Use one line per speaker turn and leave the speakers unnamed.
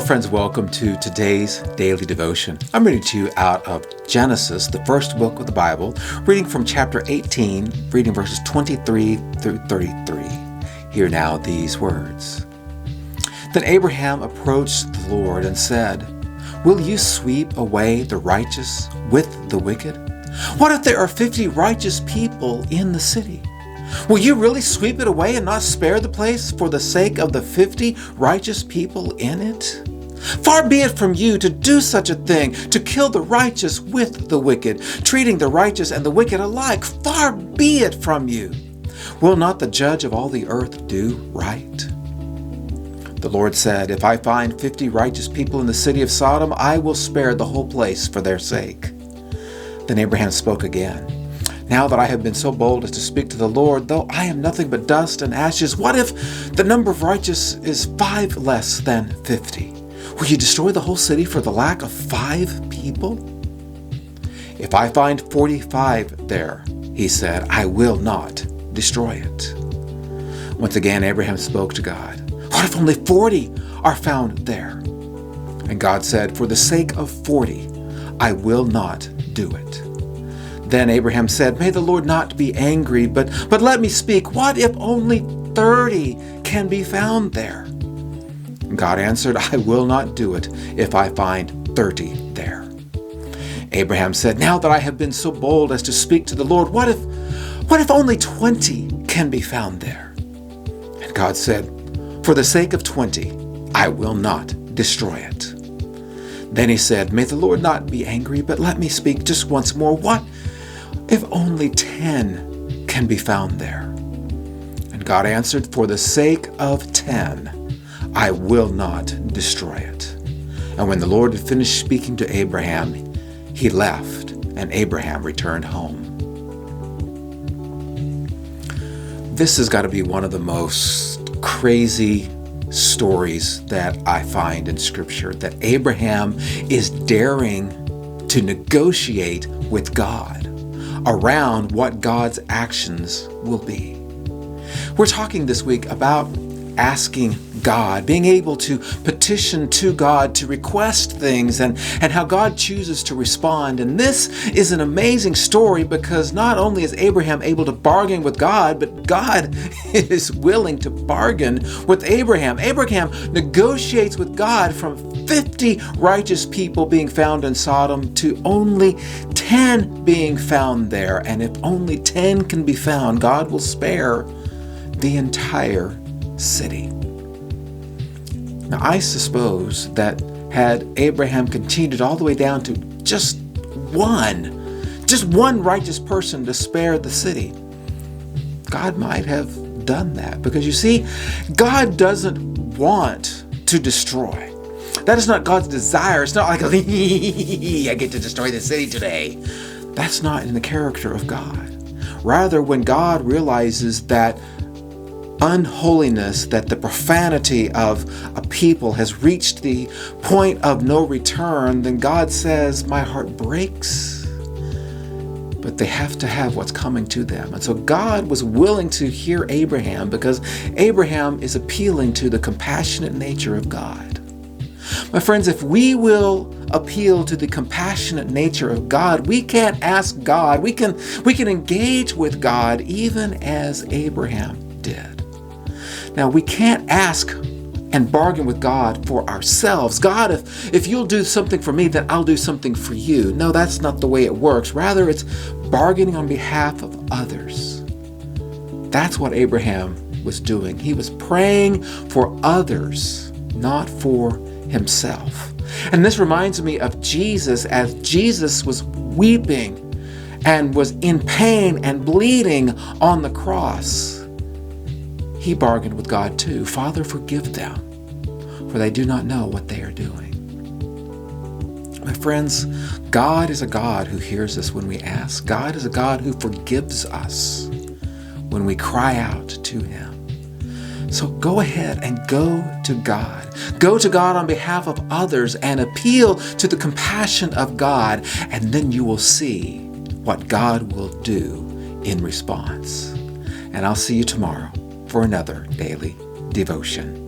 friends, welcome to today's daily devotion. I'm reading to you out of Genesis, the first book of the Bible, reading from chapter 18, reading verses 23 through 33. Hear now these words. Then Abraham approached the Lord and said, "Will you sweep away the righteous with the wicked? What if there are 50 righteous people in the city? Will you really sweep it away and not spare the place for the sake of the 50 righteous people in it? Far be it from you to do such a thing, to kill the righteous with the wicked, treating the righteous and the wicked alike. Far be it from you. Will not the judge of all the earth do right?" The Lord said, "If I find 50 righteous people in the city of Sodom, I will spare the whole place for their sake." Then Abraham spoke again. "Now that I have been so bold as to speak to the Lord, though I am nothing but dust and ashes, what if the number of righteous is 5 less than 50? Will you destroy the whole city for the lack of 5 people? If I find 45 there," he said, "I will not destroy it." Once again, Abraham spoke to God. "What if only 40 are found there?" And God said, "For the sake of 40, I will not do it." Then Abraham said, "May the Lord not be angry, but let me speak. What if only 30 can be found there?" God answered, "I will not do it if I find 30 there." Abraham said, "Now that I have been so bold as to speak to the Lord, what if only 20 can be found there?" And God said, "For the sake of 20, I will not destroy it." Then he said, "May the Lord not be angry, but let me speak just once more. What if only 10 can be found there?" And God answered, "For the sake of 10, I will not destroy it." And when the Lord had finished speaking to Abraham, he left, and Abraham returned home. This has got to be one of the most crazy stories that I find in Scripture, that Abraham is daring to negotiate with God around what God's actions will be. We're talking this week about asking God, being able to petition to God to request things and how God chooses to respond. And this is an amazing story because not only is Abraham able to bargain with God, but God is willing to bargain with Abraham. Abraham negotiates with God from 50 righteous people being found in Sodom to only 10 being found there. And if only 10 can be found, God will spare the entire city. Now, I suppose that had Abraham continued all the way down to just one righteous person to spare the city, God might have done that. Because you see, God doesn't want to destroy. That is not God's desire. It's not like, I get to destroy the city today. That's not in the character of God. Rather, when God realizes that unholiness, that the profanity of a people has reached the point of no return, then God says, "My heart breaks, but they have to have what's coming to them." And so God was willing to hear Abraham because Abraham is appealing to the compassionate nature of God. My friends, if we will appeal to the compassionate nature of God, we can't ask God. We can engage with God even as Abraham did. Now, we can't ask and bargain with God for ourselves. "God, if you'll do something for me, then I'll do something for you." No, that's not the way it works. Rather, it's bargaining on behalf of others. That's what Abraham was doing. He was praying for others, not for himself. And this reminds me of Jesus, as Jesus was weeping and was in pain and bleeding on the cross. He bargained with God too. "Father, forgive them, for they do not know what they are doing." My friends, God is a God who hears us when we ask. God is a God who forgives us when we cry out to Him. So go ahead and go to God. Go to God on behalf of others and appeal to the compassion of God, and then you will see what God will do in response. And I'll see you tomorrow for another daily devotion.